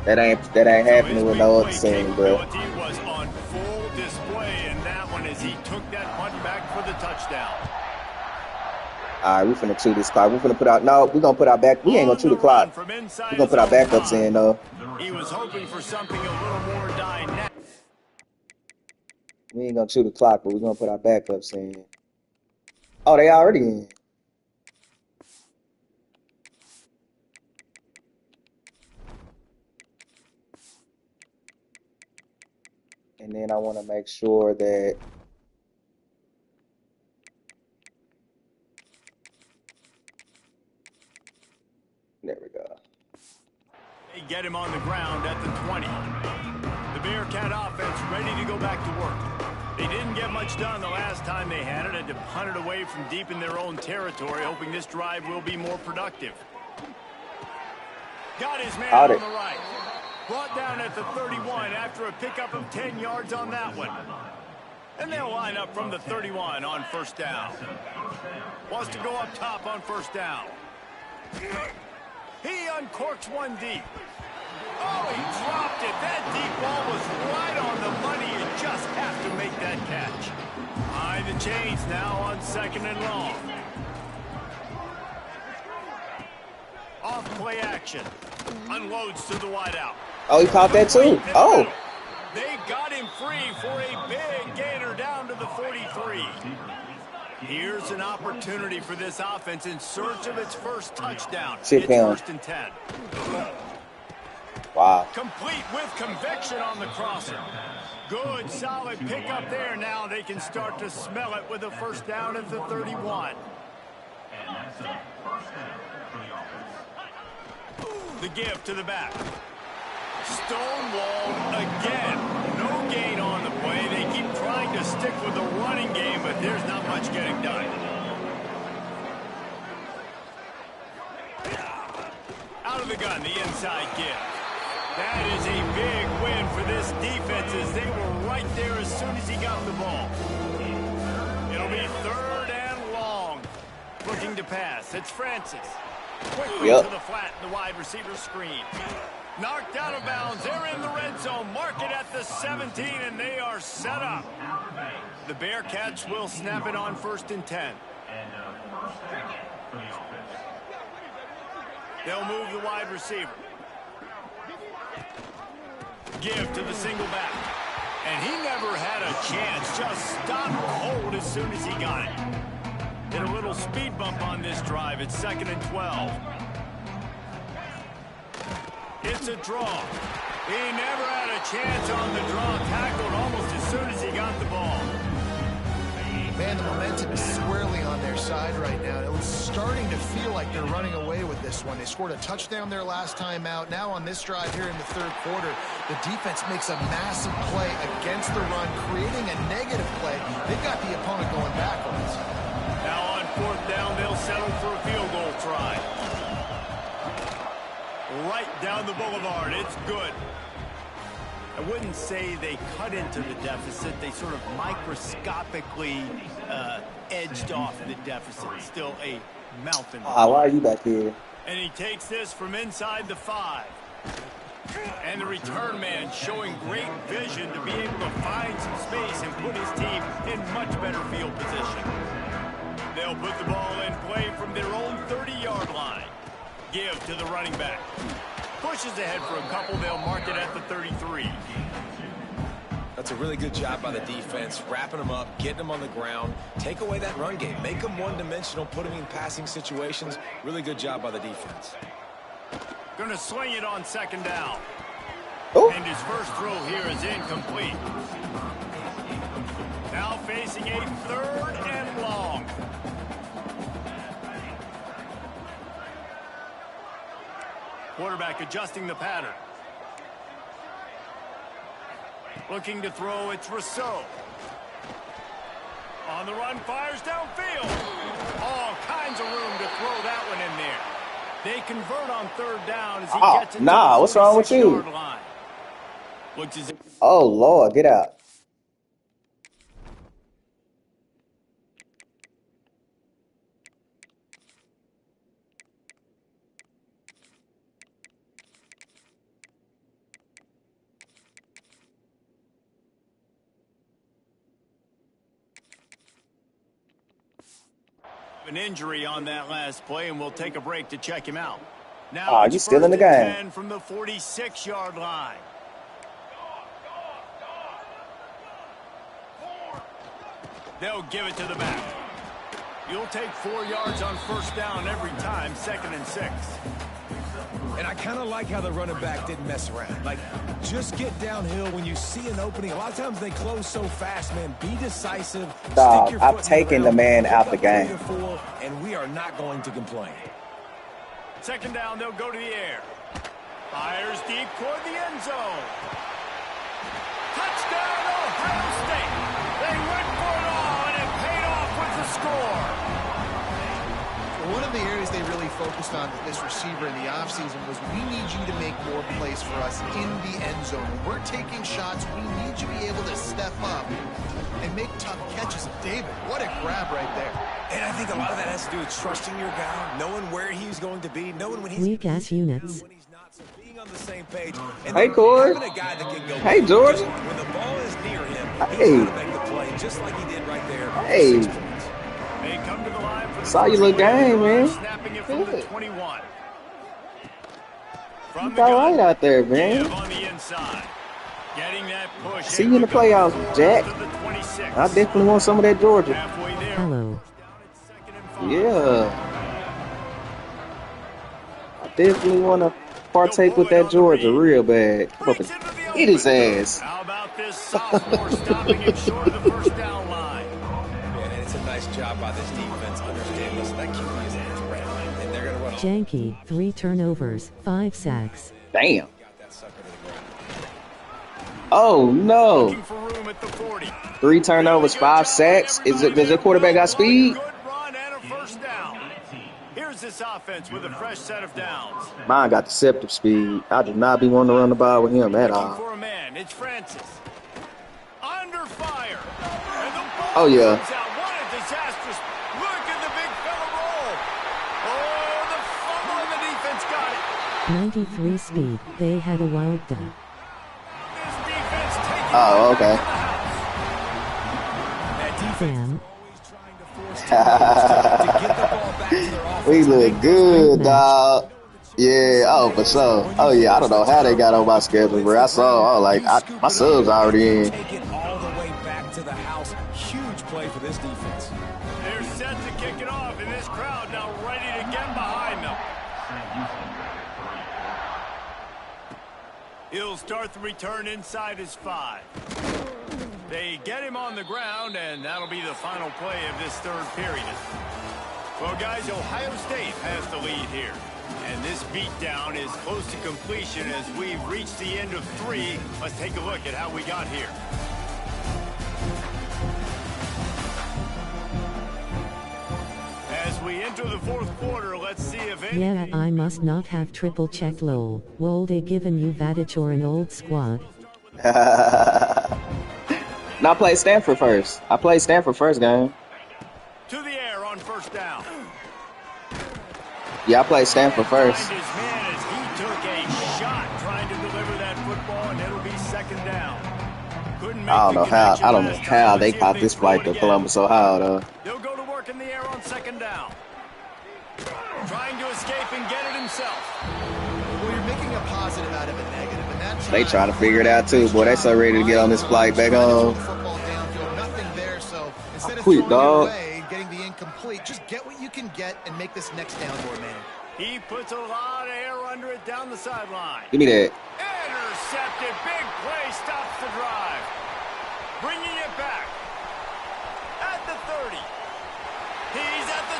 D: That ain't happening with no other team, bro.
A: Capability was on full display in that one as he took that punt back for the touchdown.
D: All right, we finna chew this clock. We finna put out. No, we gonna put our back. We ain't gonna chew the clock. We gonna put our backups in though.
A: He was hoping for something a little more dynamic.
D: We ain't gonna chew the clock, but we gonna put our backups in. Oh, they already in. And then I want to make sure that
A: They get him on the ground at the 20. The Bearcat offense ready to go back to work. They didn't get much done the last time they had it. Had to punt it away from deep in their own territory, hoping this drive will be more productive. Got his man on the right. Brought down at the 31 after a pickup of 10 yards on that one. And they'll line up from the 31 on first down. Wants to go up top on first down. He uncorks one deep. Oh, he dropped it. That deep ball was right on the money. You just have to make that catch. Behind the chains now on 2nd and long. Off play action. Unloads to the wideout.
D: Oh, he caught that too. Oh.
A: They got him free for a big gainer down to the 43. Here's an opportunity for this offense in search of its first touchdown. It's 1st and 10.
D: Wow.
A: Complete with conviction on the crosser. Good, solid pickup there. Now they can start to smell it with a first down at the 31. The give to the back. Stonewalled again. No gain on the play. They keep trying to stick with the running game, but there's not much getting done. Out of the gun, the inside give. That is a big win for this defense as they were right there as soon as he got the ball. It'll be 3rd and long. Looking to pass. It's Francis. Quickly to the flat, the wide receiver screen. Knocked out of bounds. They're in the red zone. Mark it at the 17, and they are set up. The Bearcats will snap it on 1st and 10. They'll move the wide receiver. Give to the single back. And he never had a chance. Just stopped cold as soon as he got it. Hit a little speed bump on this drive. It's 2nd and 12. It's a draw. He never had a chance on the draw. Tackled almost as soon as he got the ball.
B: Man, the momentum is squarely on their side right now. It was starting to feel like they're running away with this one. They scored a touchdown their last time out. Now on this drive here in the 3rd quarter, the defense makes a massive play against the run, creating a negative play. They've got the opponent going backwards.
A: Now on 4th down, they'll settle for a field goal try. Right down the boulevard. It's good. I wouldn't say they cut into the deficit. They sort of microscopically edged off the deficit. Still a mountain.
D: Why are you back here?
A: And he takes this from inside the 5. And the return man showing great vision to be able to find some space and put his team in much better field position. They'll put the ball in play from their own 30-yard line. Give to the running back. Pushes ahead for a couple. They'll mark it at the 33.
C: That's a really good job by the defense, wrapping them up, getting them on the ground. Take away that run game. Make them one-dimensional, put them in passing situations. Really good job by the defense.
A: Going to swing it on 2nd down.
D: Ooh.
A: And his first throw here is incomplete. Now facing a 3rd and long. Quarterback adjusting the pattern. Looking to throw, it's Rousseau. On the run, fires downfield. All kinds of room to throw that one in there. They convert on 3rd down as he gets it to the
D: what's wrong with you?
A: 46-yard line. Looks as if
D: Oh, Lord, get out.
A: an injury on that last play, and we'll take a break to check him out. Now
D: you still in the game.
A: 10 from the 46-yard line. They'll give it to the back. You'll take 4 yards on first down every time, 2nd and 6.
C: And I kind of like how the running back didn't mess around. Like, just get downhill when you see an opening. A lot of times they close so fast, man. Be decisive.
D: Dog, I've taken the man out the game.
C: And we are not going to complain.
A: 2nd down, they'll go to the air. Fires deep toward the end zone. Touchdown, Ohio State. They went for it all, and it paid off with the score.
B: One of the areas they really focused on with this receiver in the offseason was we need you to make more plays for us in the end zone. When we're taking shots, we need you to be able to step up and make tough catches. David, what a grab right there.
C: And I think a lot of that has to do with trusting your guy, knowing where he's going to be, knowing when he's
F: Weak ass units.
C: when he's not, so being on the same page. And
D: Hey, Corey.
C: having a guy that can go
D: Hey, George.
C: when the ball is near him,
D: Hey.
C: he's got to make the play just like he did right there.
D: Hey.
C: 6 points.
A: They come to the line for the
D: Saw you
A: first
D: little
A: play of the
D: game, man.
A: drive, snapping it from the
D: Good.
A: 21. From
D: You
A: the
D: all
A: gun,
D: right out there, man.
A: give on the inside. Getting that push.
D: See you in the playoffs, Jack.
A: To the 26.
D: I definitely want some of that Georgia.
A: Halfway there.
F: Hello.
A: Second and 5.
D: Yeah. I definitely want to partake with that Georgia real bad. Come up and eat his ass.
A: How about this sophomore stopping him short of the first down line?
C: Yeah, and it's a nice job by this defense. Understand, listen, that QB is a threat, and they're going to run.
F: Janky, 3 turnovers, 5 sacks.
D: Damn.
C: Got that sucker to the ground.
D: Oh, no.
A: Looking for room at the 40.
D: 3 turnovers, 5 sacks. Does your quarterback got speed?
A: Good run and a first down. Here's this offense with a fresh set of downs.
D: Mine got deceptive speed. I do not be wanting to run the ball with him at
A: Looking
D: all.
A: for a man. It's Francis. Under fire. And the ball
D: Oh, yeah.
A: comes out. What a disastrous. Look at the big fella roll. Oh, the fumble and the defense got it.
F: 93 speed. They had a wild day.
A: This defense taking
D: Oh,
A: it
D: okay.
A: back to the house.
C: That defense
F: Damn.
C: always trying to force teammates to get the ball back to their offense.
D: We look good,
F: match.
D: dog. Yeah, oh, for sure. Oh, yeah, I don't know how they got on my schedule, bro. I saw, my subs already in.
C: Take it all the way back to the house. Huge play for this defense.
A: They're set to kick it off, and this crowd now ready to get behind them. He'll start the return inside his 5. They get him on the ground, and that'll be the final play of this third period. Well, guys, Ohio State has the lead here. And this beatdown is close to completion as we've reached the end of 3. Let's take a look at how we got here. As we enter the fourth quarter, let's see if any...
F: Yeah, I must not have triple checked lol. Wol they given you Vadich or an old squad.
D: No, I played Stanford first. I played Stanford first game.
A: To the air on first down.
D: Yeah, I played Stanford first.
A: Find his man as he took a shot trying to deliver that football, and it'll be second down. Couldn't make
D: I don't
A: the
D: know how.
A: connection
D: I don't know
A: last time.
D: how
A: Let's
D: they
A: see if
D: caught
A: they
D: this
A: throw
D: flight
A: it
D: to
A: again.
D: Columbus, Ohio, though.
A: They'll go to work in the air on second down. Trying to escape and get it himself.
B: Well, you're making a positive out of a negative, and that
D: They trying to figure it out, too. Boy, they so ready to get on this flight back home.
B: Football downfield, nothing there, so instead of
D: Quick,
B: throwing
D: dog.
B: it away, getting the incomplete, just get what you can get and make this next down more man.
A: He puts a lot of air under it down the sideline.
D: Give me that.
A: Intercepted. Big play stops the drive. Bringing it back. At the 30. He's at the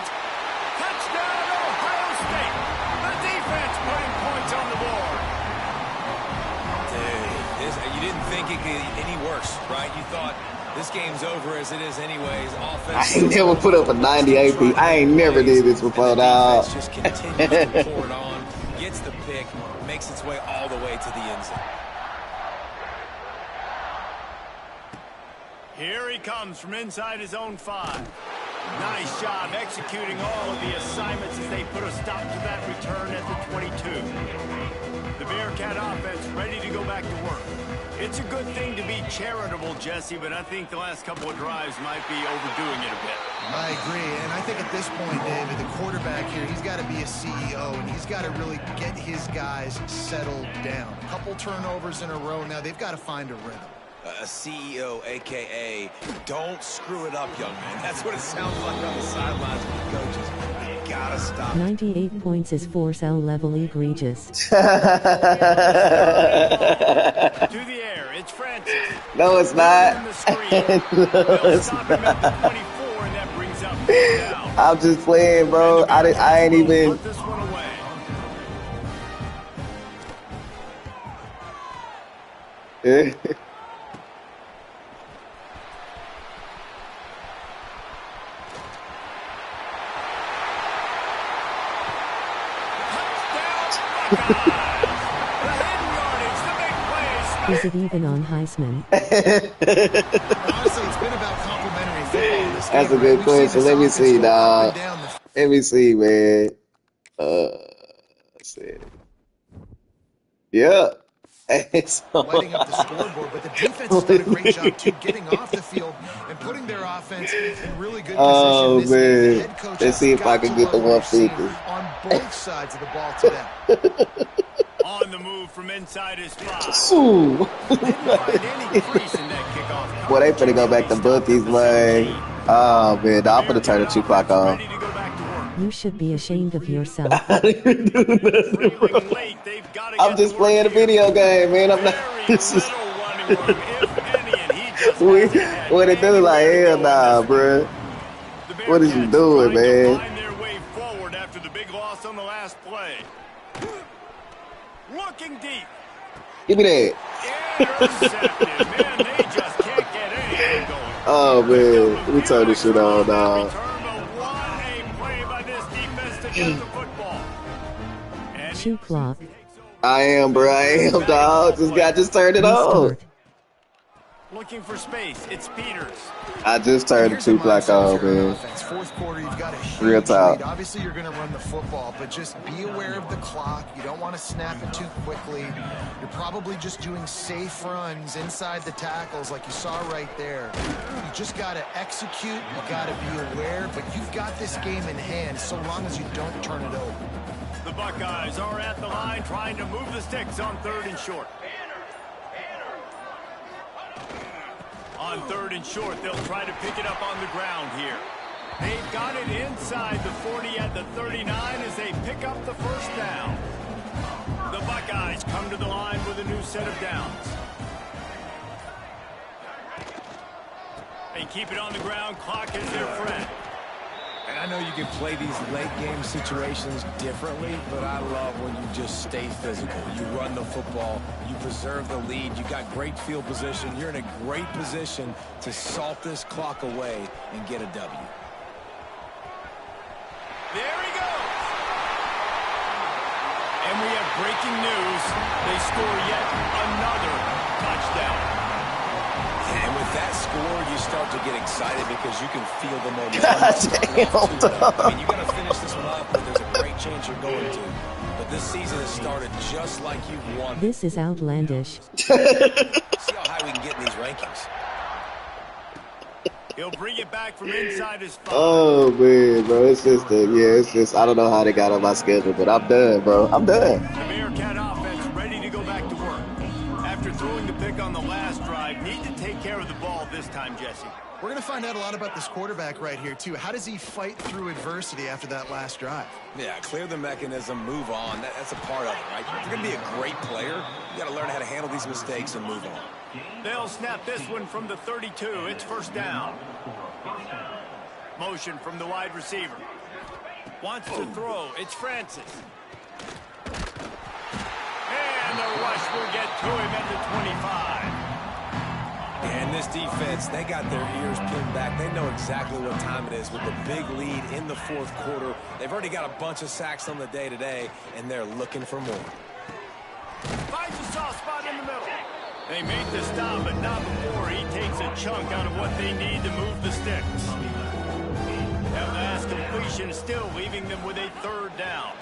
A: touchdown, Ohio State. The defense putting points on the board.
C: You didn't think it could get any worse, right? You thought this game's over as it is anyways. Offense.
D: I ain't never put up a 90 AP. I ain't never did this before, dog.
C: Just continues to pour it on, gets the pick, makes its way all the way to the end zone.
A: Here he comes from inside his own 5. Nice job executing all of the assignments as they put a stop to that return at the 22. The Bearcat offense ready to go back to work. It's a good thing to be charitable, Jesse, but I think the last couple of drives might be overdoing it a bit.
B: I agree, and I think at this point, David, the quarterback here, he's got to be a CEO, and he's got to really get his guys settled down. A couple turnovers in a row now. They've got to find a rhythm.
C: A CEO, a.k.a. don't screw it up, young man. That's what it sounds like on the sidelines with the coaches. You gotta stop.
F: 98 points is 4-cell level egregious.
A: To the air, it's Francis.
D: No, it's not.
A: In the screen. They'll stop him at the 24, and that brings up third down.
D: I'm just playing, bro. I ain't even.
A: Put this one away.
F: Is it even on Heisman?
B: Honestly, it's been about complimentary football in this game.
D: That's a good question. Let me see, dog. Let me see, man. Let's see. Yeah.
B: Lighting up the scoreboard, but the defense has done a great job too, getting off the field and putting their offense in really good position. This game, the head coach
D: Let's see if I can get the 150
B: on both sides of the ball today.
A: On the move from inside his spot.
D: Boy, they finna go back to bookies, man. Oh, man. I'm finna turn the 2 clock on.
F: You should be ashamed of yourself.
D: I didn't do nothing, bro. I'm just playing a video game, man. I'm not. This is. What it do? Like, hell nah, bro. What is you doing, man?
A: Looking deep.
D: Give me that. Oh, man. Let me turn this shit on, dog.
F: Shoe clock.
D: I am, bro. I am, dog. Just turned it on.
A: Looking for space. It's Peters.
D: I just turned the 2 clock on, man.
B: Fourth quarter, you've got a huge
D: Real talk.
B: lead. Obviously, you're going to run the football, but just be aware of the clock. You don't want to snap it too quickly. You're probably just doing safe runs inside the tackles like you saw right there. You just got to execute. You got to be aware, but you've got this game in hand so long as you don't turn it over.
A: The Buckeyes are at the line trying to move the sticks on 3rd and short. On 3rd and short, they'll try to pick it up on the ground here. They've got it inside the 40 at the 39 as they pick up the first down. The Buckeyes come to the line with a new set of downs. They keep it on the ground. Clock is their friend.
C: And I know you can play these late-game situations differently, but I love when you just stay physical. You run the football, you preserve the lead, you got great field position, you're in a great position to salt this clock away and get a W.
A: There he goes. And we have breaking news. They score yet another touchdown.
C: And with that score, you start to get excited because you can feel the momentum. I mean, you got to finish this one up, but there's a great chance you're going to. But this season has started just like you've won.
F: This is outlandish.
C: See how high we can get in these rankings.
A: He'll bring it back from inside his phone.
D: Oh, man, bro. It's just, I don't know how they got on my schedule, but I'm done, bro. I'm done.
A: The Bearcat offense ready to go back to work. After throwing the pick on the last drive, need to take care of the ball this time, Jesse.
B: We're going to find out a lot about this quarterback right here, too. How does he fight through adversity after that last drive?
C: Yeah, clear the mechanism, move on. That's a part of it, right? If you're going to be a great player, you got to learn how to handle these mistakes and move on.
A: They'll snap this one from the 32. It's first down. Motion from the wide receiver. Wants to throw. It's Francis. And the rush will get to him at the 25.
C: And this defense, they got their ears pinned back. They know exactly what time it is with the big lead in the fourth quarter. They've already got a bunch of sacks on the day today, and they're looking for more.
A: Finds a soft spot in the middle. They make the stop, but not before he takes a chunk out of what they need to move the sticks. That last completion still leaving them with a 3rd down.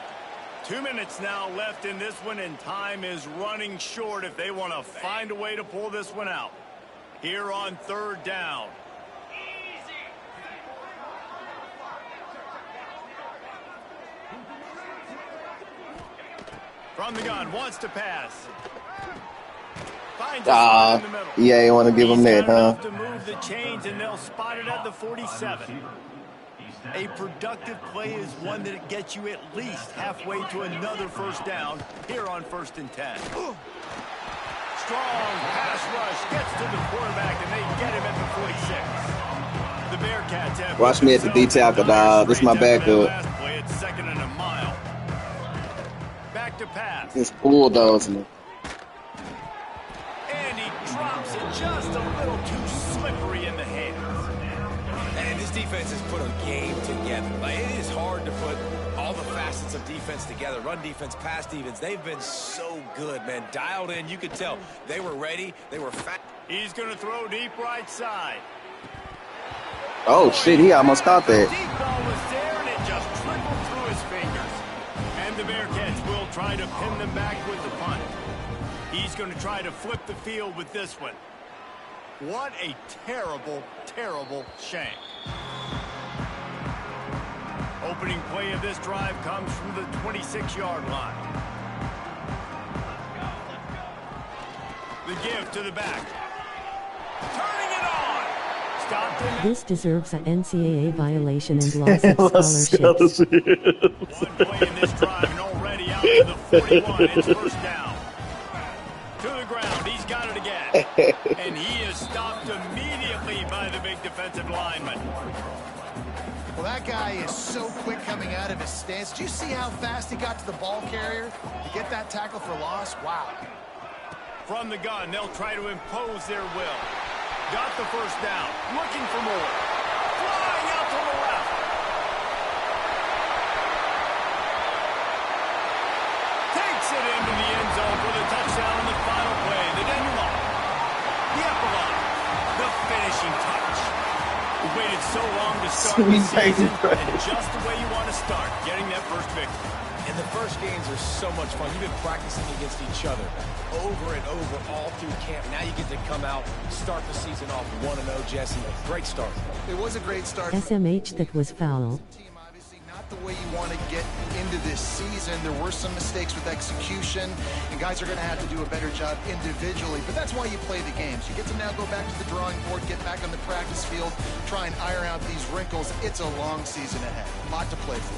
A: 2 minutes now left in this one, and time is running short if they want to find a way to pull this one out. Here on 3rd down. From the gun, wants to pass. Finds a in the middle.
D: Yeah, you want to give him that, huh?
A: To move the chains, and they'll spot it at the 47. A productive play is one that gets you at least halfway to another first down here on 1st and 10. Strong pass rush gets to the quarterback, and they get him at the 46. The Bearcats have
D: watch me at the detail, dog. This is my backup.
A: Play it 2nd and a mile. Back to pass.
D: It's bulldozing.
A: And he just a little too slippery in the hands.
C: And this defense has put a game together. Like, it is hard to put all the facets of defense together. Run defense, pass defense. They've been so good, man. Dialed in. You could tell they were ready. They were fast.
A: He's going to throw deep right side.
D: Oh, shit, he almost caught that.
A: Deep ball was there, and it just trickled through his fingers. And the Bearcats will try to pin them back with the punt. He's going to try to flip the field with this one. What a terrible, terrible shank. Opening play of this drive comes from the 26-yard line. The give to the back. Turning it on. Stopped him.
F: This deserves an NCAA violation and loss of scholarships.
A: One play in this drive and already out to the 41. It's first down. To the ground. He's got it again. And he is stopped immediately by the big defensive lineman.
B: Well, that guy is so quick coming out of his stance. Did you see how fast he got to the ball carrier to get that tackle for loss? Wow.
A: From the gun, they'll try to impose their will. Got the first down. Looking for more. Flying out to the left. Takes it into the end zone for the touchdown in the final play. The denouement. The epilogue. The finishing touch. We've waited so long to start the season, and just the way you want to start, getting that first victory.
C: And the first games are so much fun. You've been practicing against each other over and over all through camp. Now you get to come out, start the season off 1-0, Jesse. Great start.
B: It was a great start.
F: SMH, that was foul.
B: Team, obviously not the way you want to get into this season. There were some mistakes with execution, and guys are going to have to do a better job individually. But that's why you play the games. You get to now go back to the drawing board, get back on the practice field, try and iron out these wrinkles. It's a long season ahead. A lot to play for.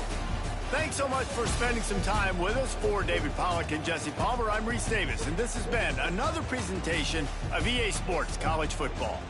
A: Thanks so much for spending some time with us. For David Pollack and Jesse Palmer, I'm Reese Davis, and this has been another presentation of EA Sports College Football.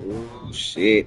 D: Oh, shit.